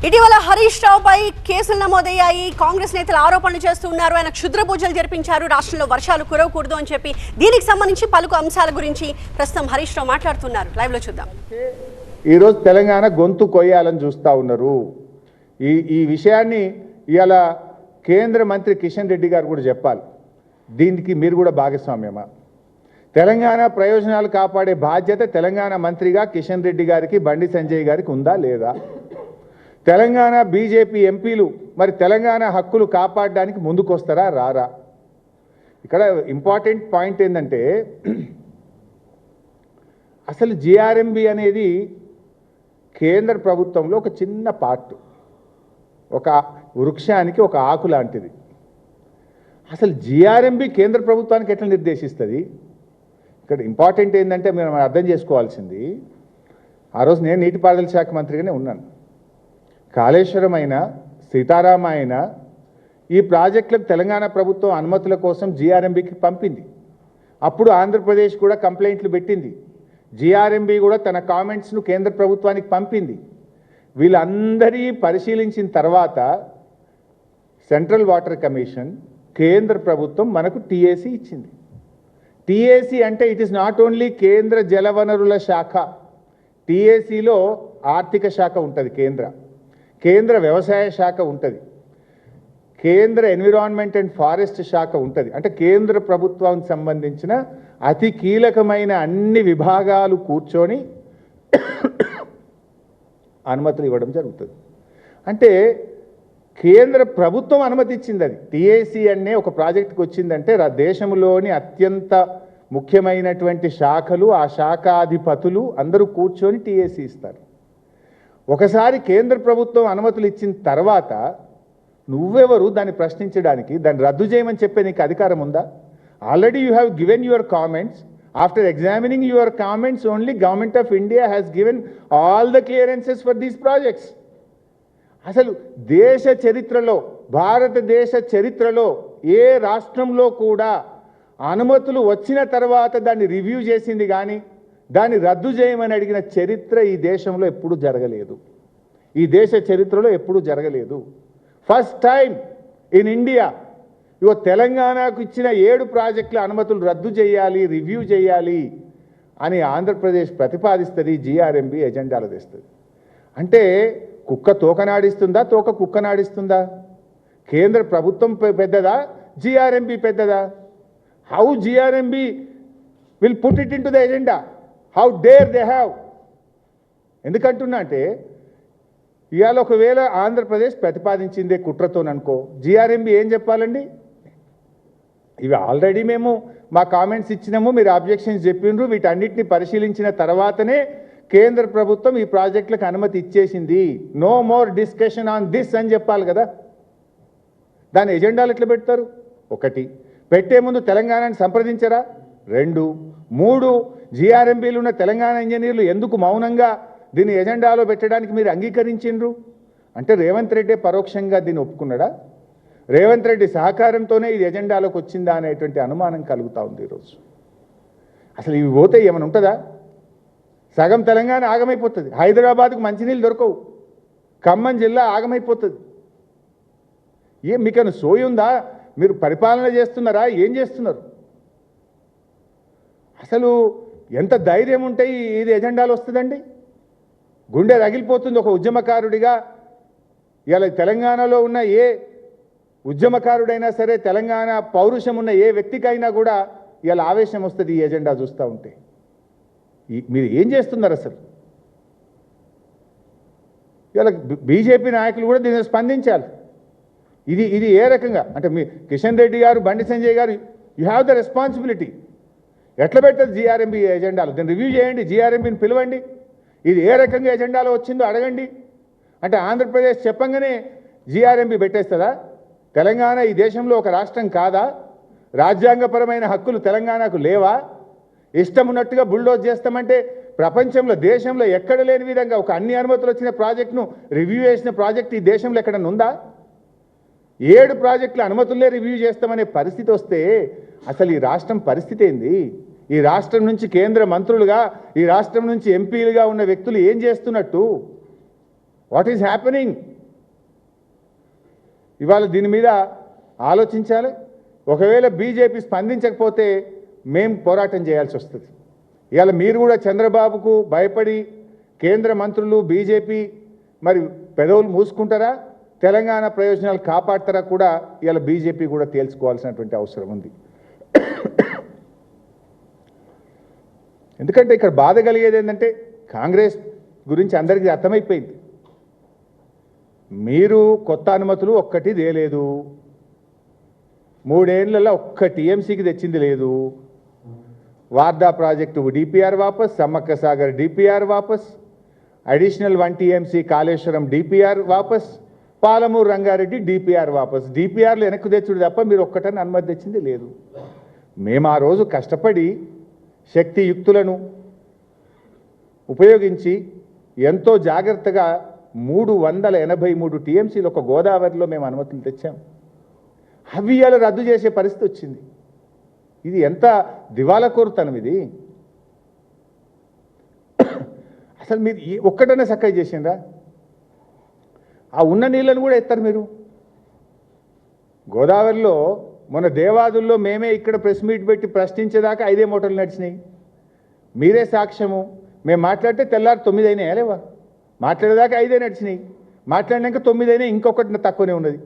ఇటీవల హరీష్ రావుపై కేసులు నమోదయ్యాయి. కాంగ్రెస్ నేతలు ఆరోపణలు చేస్తున్నారు. ఆయన క్షుద్ర పూజలు జరిపించారు, రాష్ట్రంలో వర్షాలు కురవకూడదు అని చెప్పి. దీనికి సంబంధించి పలు అంశాల గురించి ప్రస్తుతం హరీష్ రావు మాట్లాడుతున్నారు. లైవ్ లో చూద్దాం. ఈరోజు తెలంగాణ గొంతు కొయ్యాలని చూస్తూ ఉన్నారు. ఈ విషయాన్ని ఇవాళ కేంద్ర మంత్రి కిషన్ రెడ్డి గారు కూడా చెప్పాలి. దీనికి మీరు కూడా భాగస్వామ్యమా? తెలంగాణ ప్రయోజనాలు కాపాడే బాధ్యత తెలంగాణ మంత్రిగా కిషన్ రెడ్డి గారికి, బండి సంజయ్ గారికి ఉందా లేదా? తెలంగాణ బీజేపీ ఎంపీలు మరి తెలంగాణ హక్కులు కాపాడడానికి ముందుకొస్తారా రారా? ఇక్కడ ఇంపార్టెంట్ పాయింట్ ఏంటంటే, అసలు జిఆర్ఎంబి అనేది కేంద్ర ప్రభుత్వంలో ఒక చిన్న పార్ట్, ఒక వృక్షానికి ఒక ఆకు లాంటిది. అసలు జిఆర్ఎంబి కేంద్ర ప్రభుత్వానికి ఎట్లా నిర్దేశిస్తుంది? ఇక్కడ ఇంపార్టెంట్ ఏంటంటే మనం అర్థం చేసుకోవాల్సింది, ఆ రోజు నేను నీటిపారుదల శాఖ మంత్రిగానే ఉన్నాను. కాళేశ్వరం అయినా, సీతారామ అయినా ఈ ప్రాజెక్టులకు తెలంగాణ ప్రభుత్వం అనుమతుల కోసం జిఆర్ఎంబికి పంపింది. అప్పుడు ఆంధ్రప్రదేశ్ కూడా కంప్లైంట్లు పెట్టింది. జిఆర్ఎంబి కూడా తన కామెంట్స్ను కేంద్ర ప్రభుత్వానికి పంపింది. వీళ్ళందరి పరిశీలించిన తర్వాత సెంట్రల్ వాటర్ కమిషన్, కేంద్ర ప్రభుత్వం మనకు టీఏసీ ఇచ్చింది. టీఏసీ అంటే ఇట్ ఈస్ నాట్ ఓన్లీ కేంద్ర జలవనరుల శాఖ. టీఏసీలో ఆర్థిక శాఖ ఉంటుంది, కేంద్ర వ్యవసాయ శాఖ ఉంటుంది, కేంద్ర ఎన్విరాన్మెంట్ అండ్ ఫారెస్ట్ శాఖ ఉంటుంది. అంటే కేంద్ర ప్రభుత్వానికి సంబంధించిన అతి కీలకమైన అన్ని విభాగాలు కూర్చొని అనుమతులు ఇవ్వడం జరుగుతుంది. అంటే కేంద్ర ప్రభుత్వం అనుమతి ఇచ్చింది. అది టీఏసీ అనే ఒక ప్రాజెక్టుకి వచ్చిందంటే దేశంలోని అత్యంత ముఖ్యమైనటువంటి శాఖలు, ఆ శాఖాధిపతులు అందరూ కూర్చొని టీఏసీ ఇస్తారు. ఒకసారి కేంద్ర ప్రభుత్వం అనుమతులు ఇచ్చిన తర్వాత నువ్వెవరు దాన్ని ప్రశ్నించడానికి, దాన్ని రద్దు చేయమని చెప్పే నీకు అధికారం ఉందా? Already you have given your comments. After examining your comments only government of India has given all the clearances for these projects. అసలు దేశ చరిత్రలో, భారతదేశ చరిత్రలో ఏ రాష్ట్రంలో కూడా అనుమతులు వచ్చిన తర్వాత దాన్ని రివ్యూ చేసింది కానీ దాన్ని రద్దు చేయమని అడిగిన చరిత్ర ఈ దేశంలో ఎప్పుడూ జరగలేదు. ఈ దేశ చరిత్రలో ఎప్పుడూ జరగలేదు. ఫస్ట్ టైం ఇన్ ఇండియా ఇగో తెలంగాణకు ఇచ్చిన 7 ప్రాజెక్టుల అనుమతులు రద్దు చేయాలి, రివ్యూ చేయాలి అని ఆంధ్రప్రదేశ్ ప్రతిపాదిస్తుంది. జిఆర్ఎంబి ఎజెండాలు తెస్తుంది. అంటే కుక్క తోకనాడిస్తుందా, తోక కుక్కనాడిస్తుందా? కేంద్ర ప్రభుత్వం పెద్దదా, జిఆర్ఎంబి పెద్దదా? How GRMB will put it into the agenda? How dare they have? ఎందుకంటున్నా అంటే, ఇవాళ ఒకవేళ ఆంధ్రప్రదేశ్ ప్రతిపాదించిందే కుట్రతోననుకో, జిఆర్ఎంబి ఏం చెప్పాలండి? ఇవి ఆల్రెడీ మేము మా కామెంట్స్ ఇచ్చినాము, మీరు అబ్జెక్షన్స్ చెప్పిండ్రు, వీటన్నిటిని పరిశీలించిన తర్వాతనే కేంద్ర ప్రభుత్వం ఈ ప్రాజెక్టులకు అనుమతి ఇచ్చేసింది, no more discussion on this అని చెప్పాలి కదా. దాని ఎజెండాలు ఎట్లా పెడతారు? 1, పెట్టే ముందు తెలంగాణని సంప్రదించరా? 2, 3, జిఆర్ఎంబీలు ఉన్న తెలంగాణ ఇంజనీర్లు ఎందుకు మౌనంగా దీన్ని ఎజెండాలో పెట్టడానికి మీరు అంగీకరించిండ్రు? అంటే రేవంత్ రెడ్డి పరోక్షంగా దీన్ని ఒప్పుకున్నాడా? రేవంత్ రెడ్డి సహకారంతోనే ఇది ఎజెండాలోకి వచ్చిందా అనేటువంటి అనుమానం కలుగుతూ ఉంది ఈరోజు. అసలు ఇవి పోతే ఏమైనా ఉంటుందా? సగం తెలంగాణ ఆగమైపోతుంది. హైదరాబాద్కు మంచినీళ్ళు దొరకవు, ఖమ్మం జిల్లా ఆగమైపోతుంది. మీకైనా సోయి ఉందా? మీరు పరిపాలన చేస్తున్నారా? ఏం చేస్తున్నారు? అసలు ఎంత ధైర్యం ఉంటే ఇది ఎజెండాలు వస్తుందండి? గుండె రగిలిపోతుంది ఒక ఉద్యమకారుడిగా. ఇలా తెలంగాణలో ఉన్న ఏ ఉద్యమకారుడైనా సరే, తెలంగాణ పౌరుషం ఉన్న ఏ వ్యక్తికైనా కూడా ఇలా ఆవేశం వస్తుంది ఈ ఎజెండా చూస్తూ ఉంటే. మీరు ఏం చేస్తున్నారు అసలు? ఇలా బీజేపీ నాయకులు కూడా దీన్ని స్పందించాలి. ఇది ఏ రకంగా అంటే, మీ కిషన్ రెడ్డి గారు, బండి సంజయ్ గారు, యూ హ్యావ్ ద రెస్పాన్సిబిలిటీ. ఎట్లా పెట్టదు జిఆర్ఎంబి ఎజెండాలు? దీన్ని రివ్యూ చేయండి, జిఆర్ఎంబిని పిలవండి, ఇది ఏ రకంగా ఎజెండాలో వచ్చిందో అడగండి. అంటే ఆంధ్రప్రదేశ్ చెప్పంగానే జిఆర్ఎంబి పెట్టేస్తుందా? తెలంగాణ ఈ దేశంలో ఒక రాష్ట్రం కాదా? రాజ్యాంగపరమైన హక్కులు తెలంగాణకు లేవా? ఇష్టం ఉన్నట్టుగా బుల్డోజ్ చేస్తామంటే ప్రపంచంలో, దేశంలో ఎక్కడ లేని విధంగా ఒక అన్ని అనుమతులు వచ్చిన ప్రాజెక్టును రివ్యూ చేసిన ప్రాజెక్ట్ ఈ దేశంలో ఎక్కడన్నా ఉందా? 7 ప్రాజెక్టుల అనుమతులే రివ్యూ చేస్తామనే పరిస్థితి వస్తే అసలు ఈ రాష్ట్రం పరిస్థితి ఏంది? ఈ రాష్ట్రం నుంచి కేంద్ర మంత్రులుగా, ఈ రాష్ట్రం నుంచి ఎంపీలుగా ఉన్న వ్యక్తులు ఏం చేస్తున్నట్టు? What is happening? ఇవాళ దీని మీద ఆలోచించాలి. ఒకవేళ బీజేపీ స్పందించకపోతే మేము పోరాటం చేయాల్సి వస్తుంది. ఇవాళ మీరు కూడా చంద్రబాబుకు భయపడి కేంద్ర మంత్రులు బీజేపీ మరి పెదవులు మూసుకుంటారా, తెలంగాణ ప్రయోజనాలు కాపాడతారా కూడా ఇవాళ బీజేపీ కూడా తేల్చుకోవాల్సినటువంటి అవసరం ఉంది. ఎందుకంటే ఇక్కడ బాధ కలిగేది ఏంటంటే కాంగ్రెస్ గురించి అందరికీ అర్థమైపోయింది. మీరు కొత్త అనుమతులు ఒక్కటి తేలేదు, 3 ఏళ్లలో ఒక్క టీఎంసీకి తెచ్చింది లేదు. వార్దా ప్రాజెక్టు డిపిఆర్ వాపస్, సమ్మక్క సాగర్ డిపిఆర్ వాపస్, అడిషనల్ 1 టీఎంసీ కాళేశ్వరం డిపిఆర్ వాపస్, పాలమూరు రంగారెడ్డి డిపిఆర్ వాపస్. డిపిఆర్లు వెనక్కు తెచ్చుడు తప్ప మీరు ఒక్కటని అనుమతి తెచ్చింది లేదు. మేము ఆ రోజు కష్టపడి శక్తియుక్తులను ఉపయోగించి ఎంతో జాగ్రత్తగా 383 టీఎంసీలు ఒక గోదావరిలో మేము అనుమతులు తెచ్చాం. అవి ఇవాళ రద్దు చేసే పరిస్థితి వచ్చింది. ఇది ఎంత దివాళాకోరుతనం ఇది. అసలు మీరు ఒక్కటనే చక్కగా చేసిండ్రా? ఆ ఉన్న నీళ్ళను కూడా ఎత్తారు మీరు. గోదావరిలో మన దేవాదుల్లో మేమే ఇక్కడ ప్రెస్ మీట్ పెట్టి ప్రశ్నించేదాకా 5 మోటార్లు నడిచినాయి. మీరే సాక్ష్యము. మేము మాట్లాడితే తెల్లారు 9 అయినాయా లేవా? మాట్లాడేదాకా 5 నడిచినాయి, మాట్లాడినాక 9 అయినాయి, ఇంకొకటి తక్కువనే ఉన్నది.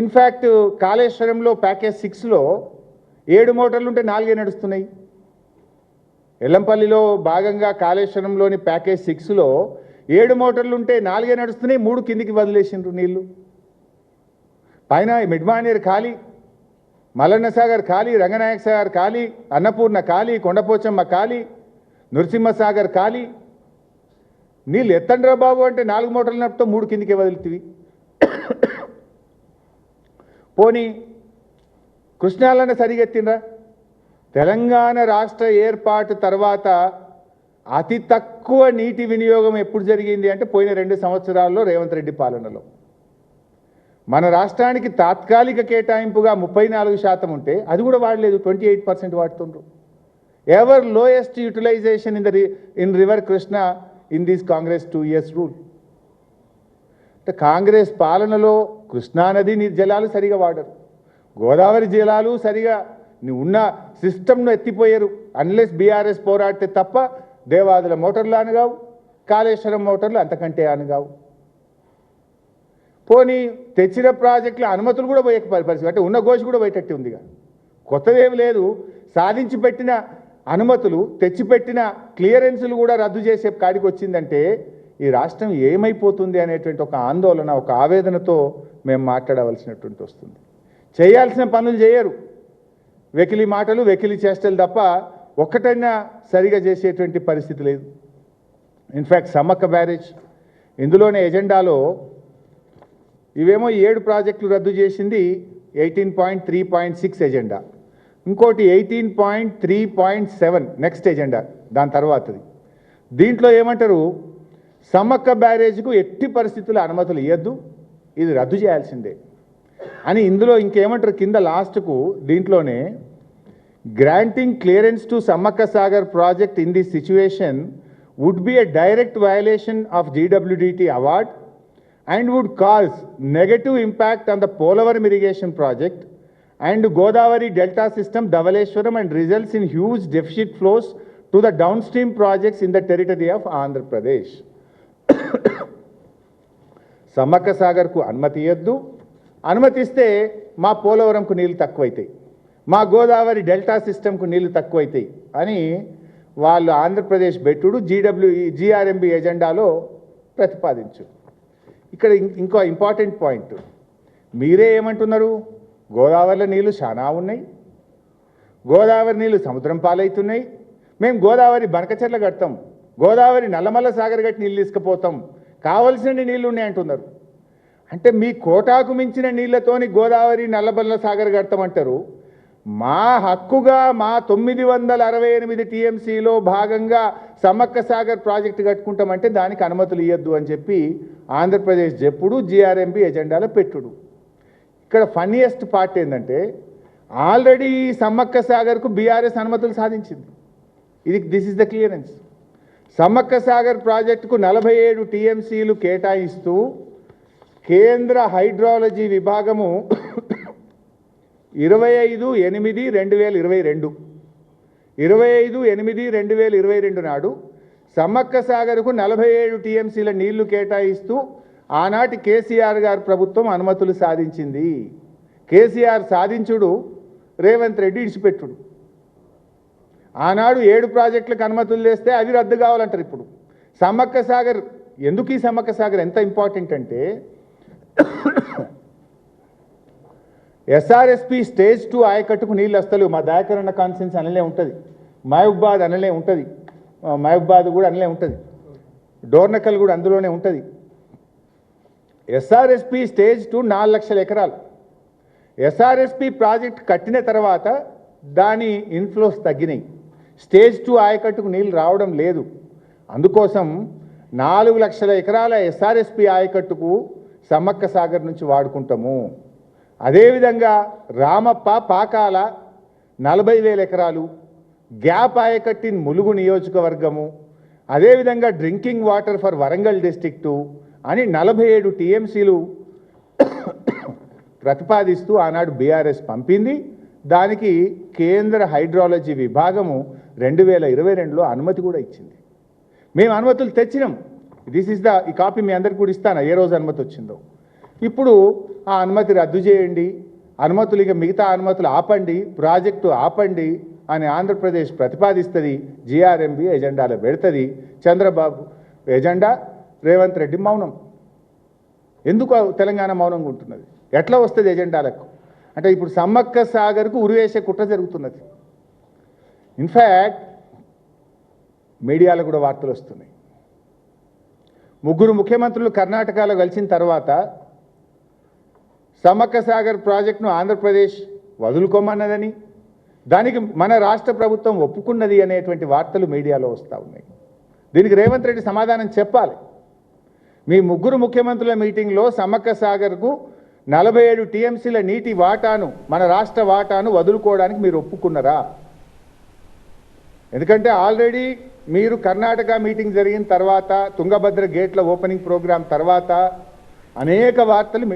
ఇన్ఫ్యాక్ట్ కాళేశ్వరంలో ప్యాకేజ్ 6లో 7 మోటార్లు ఉంటే 4 నడుస్తున్నాయి. ఎల్లంపల్లిలో భాగంగా కాళేశ్వరంలోని ప్యాకేజ్ 6లో 7 మోటార్లు ఉంటే 4 నడుస్తున్నాయి, 3 కిందికి వదిలేసిండ్రు నీళ్లు. పైన మిడ్మానేర్ ఖాళీ, మల్లన్న సాగర్ ఖాళీ, రంగనాయక సాగర్ ఖాళీ, అన్నపూర్ణ ఖాళీ, కొండపోచమ్మ ఖాళీ, నృసింహ సాగర్ ఖాళీ. నీళ్ళు ఎత్తండ్రా బాబు అంటే 4 మోటార్లు నడుపుతో 3 కిందికి వదులుతీవి. పోనీ కృష్ణాలన్న సరిగెత్తిండ్రా? తెలంగాణ రాష్ట్ర ఏర్పాటు తర్వాత అతి తక్కువ నీటి వినియోగం ఎప్పుడు జరిగింది అంటే పోయిన 2 సంవత్సరాల్లో రేవంత్ రెడ్డి పాలనలో. మన రాష్ట్రానికి తాత్కాలిక కేటాయింపుగా 34% ఉంటే అది కూడా వాడలేదు, 28% వాడుతుండ్రు. Ever lowest utilization in river Krishna in this Congress 2 years rule. అంటే కాంగ్రెస్ పాలనలో కృష్ణానది జలాలు సరిగా వాడరు, గోదావరి జలాలు సరిగా ఉన్న సిస్టమ్ను ఎత్తిపోయారు. అన్లెస్ బీఆర్ఎస్ పోరాడితే తప్ప దేవాదుల మోటార్లు అనగావు, కాళేశ్వరం మోటార్లు అంతకంటే అనగావు. పోనీ తెచ్చిన ప్రాజెక్టుల అనుమతులు కూడా పోయే పరిస్థితి, అంటే ఉన్న గోషి కూడా పోయేటట్టు ఉందిగా. కొత్తదేమి లేదు. సాధించి పెట్టిన అనుమతులు, తెచ్చిపెట్టిన క్లియరెన్సులు కూడా రద్దు చేసే కాడికి వచ్చిందంటే ఈ రాష్ట్రం ఏమైపోతుంది అనేటువంటి ఒక ఆందోళన, ఒక ఆవేదనతో మేము మాట్లాడవలసినటువంటి వస్తుంది. చేయాల్సిన పనులు చేయరు, వెకిలి మాటలు, వెకిలి చేష్టలు తప్ప ఒక్కటైనా సరిగా చేసేటువంటి పరిస్థితి లేదు. ఇన్ఫ్యాక్ట్ సమ్మక్క బ్యారేజ్ ఇందులోనే ఎజెండాలో ఇవేమో 7 ప్రాజెక్టులు రద్దు చేసింది 18.3.6 ఎజెండా, ఇంకోటి 18.3.7 నెక్స్ట్ ఎజెండా దాని తర్వాతది. దీంట్లో ఏమంటారు, సమ్మక్క బ్యారేజ్కు ఎట్టి పరిస్థితుల్లో అనుమతులు ఇవ్వద్దు, ఇది రద్దు చేయాల్సిందే అని. ఇందులో ఇంకేమంటారు కింద లాస్ట్కు దీంట్లోనే, granting clearance to Sammakka Sagar project in this situation would be a direct violation of GWDT award and would cause negative impact on the Polavaram irrigation project and Godavari Delta system, Dhavaleshwaram, and results in huge deficit flows to the downstream projects in the territory of Andhra Pradesh. Sammakka సాగర్కు అనుమతి ఇవ్వద్దు, అనుమతిస్తే మా పోలవరంకు నీళ్లు తక్కువైతాయి, మా Godavari delta సిస్టమ్కు నీళ్లు తక్కువైతాయి అని వాళ్ళు ఆంధ్రప్రదేశ్ బెట్టుడు GRMB ఎజెండాలో ప్రతిపాదించు. ఇక్కడ ఇంకో ఇంపార్టెంట్ పాయింట్, మీరే ఏమంటున్నారు, గోదావరిలో నీళ్లు చాలా ఉన్నాయి, గోదావరి నీళ్లు సముద్రం పాలవుతున్నాయి, మేము గోదావరి బనకచెర్ల కడతాం, గోదావరి నల్లమల్ల సాగర్ గట్టి నీళ్ళు తీసుకుపోతాం, కావలసిన నీళ్లు ఉన్నాయి అంటున్నారు. అంటే మీ కోటాకు మించిన నీళ్లతోని గోదావరి నల్లమల్ల సాగర్ కడతామంటారు. మా హక్కుగా మా 968 టీఎంసీలో భాగంగా సమ్మక్క సాగర్ ప్రాజెక్టు కట్టుకుంటామంటే దానికి అనుమతులు ఇవ్వద్దు అని చెప్పి ఆంధ్రప్రదేశ్ చెప్పుడు, GRMB ఎజెండాలో పెట్టుడు. ఇక్కడ ఫన్నీయెస్ట్ పార్ట్ ఏంటంటే, ఆల్రెడీ సమ్మక్క సాగర్కు బీఆర్ఎస్ అనుమతులు సాధించింది. This is the clearance. Sammakka Sagar ప్రాజెక్టుకు 47 టీఎంసీలు కేటాయిస్తూ కేంద్ర హైడ్రాలజీ విభాగము 25/8/2022 25/8/2022 నాడు సమ్మక్క సాగర్కు 47 టీఎంసీల నీళ్లు కేటాయిస్తూ ఆనాటి కేసీఆర్ గారు ప్రభుత్వం అనుమతులు సాధించింది. కేసీఆర్ సాధించుడు, రేవంత్ రెడ్డి ఇడిచిపెట్టుడు. ఆనాడు 7 ప్రాజెక్టులకు అనుమతులు చేస్తే అవి రద్దు కావాలంటారు. ఇప్పుడు సమ్మక్క సాగర్ ఎందుకు, ఈ సమ్మక్క సాగర్ ఎంత ఇంపార్టెంట్ అంటే ఎస్ఆర్ఎస్పి స్టేజ్ 2 ఆయకట్టుకు నీళ్ళు వస్తలేవు. మా దాయకరణ కాన్ఫరెన్స్ అనలే ఉంటుంది, మహబూబాద్ అనలే ఉంటుంది, మహబూబాద్ కూడా అనలే ఉంటుంది, డోర్నకల్ కూడా అందులోనే ఉంటుంది. ఎస్ఆర్ఎస్పి స్టేజ్ 2 4 లక్షల ఎకరాలు. ఎస్ఆర్ఎస్పి ప్రాజెక్ట్ కట్టిన తర్వాత దాని ఇన్ఫ్లోస్ తగ్గినాయి. స్టేజ్ 2 ఆయకట్టుకు నీళ్ళు రావడం లేదు. అందుకోసం 4 లక్షల ఎకరాల ఎస్ఆర్ఎస్పి ఆయకట్టుకు సమ్మక్క సాగర్ నుంచి వాడుకుంటాము. అదేవిధంగా రామప్ప పాకాల 40,000 ఎకరాలు, గ్యాప్ ఆయకట్టిన్ ములుగు నియోజకవర్గము, అదేవిధంగా drinking water for Warangal district అని 47 టీఎంసీలు ప్రతిపాదిస్తూ ఆనాడు బీఆర్ఎస్ పంపింది. దానికి కేంద్ర హైడ్రాలజీ విభాగము 2022లో అనుమతి కూడా ఇచ్చింది. మేము అనుమతులు తెచ్చినాం. ఈ కాపీ మీ అందరికీ కూడా ఇస్తాను, ఏ రోజు అనుమతి వచ్చిందో. ఇప్పుడు ఆ అనుమతి రద్దు చేయండి, అనుమతులు ఇక మిగతా అనుమతులు ఆపండి, ప్రాజెక్టు ఆపండి అని ఆంధ్రప్రదేశ్ ప్రతిపాదిస్తుంది. జీఆర్ఎంబీ ఎజెండాలో పెడుతుంది. చంద్రబాబు ఎజెండా, రేవంత్ రెడ్డి మౌనం. ఎందుకు తెలంగాణ మౌనంగా ఉంటున్నది? ఎట్లా వస్తుంది ఎజెండాలకు అంటే ఇప్పుడు సమ్మక్క సాగర్కు ఉరివేసే కుట్ర జరుగుతున్నది. ఇన్ఫ్యాక్ట్ మీడియాలో కూడా వార్తలు వస్తున్నాయి. 3 ముఖ్యమంత్రులు కర్ణాటకలో కలిసిన తర్వాత సమ్మక్క సాగర్ ప్రాజెక్టును ఆంధ్రప్రదేశ్ వదులుకోమన్నదని, దానికి మన రాష్ట్ర ప్రభుత్వం ఒప్పుకున్నది అనేటువంటి వార్తలు మీడియాలో వస్తూ ఉన్నాయి. దీనికి రేవంత్ రెడ్డి సమాధానం చెప్పాలి. మీ 3 ముఖ్యమంత్రుల మీటింగ్లో సమ్మక్క సాగర్కు 47 టీఎంసీల నీటి వాటాను, మన రాష్ట్ర వాటాను వదులుకోవడానికి మీరు ఒప్పుకున్నారా? ఎందుకంటే ఆల్రెడీ మీరు కర్ణాటక మీటింగ్ జరిగిన తర్వాత, తుంగభద్ర గేట్ల ఓపెనింగ్ ప్రోగ్రాం తర్వాత అనేక వార్తలు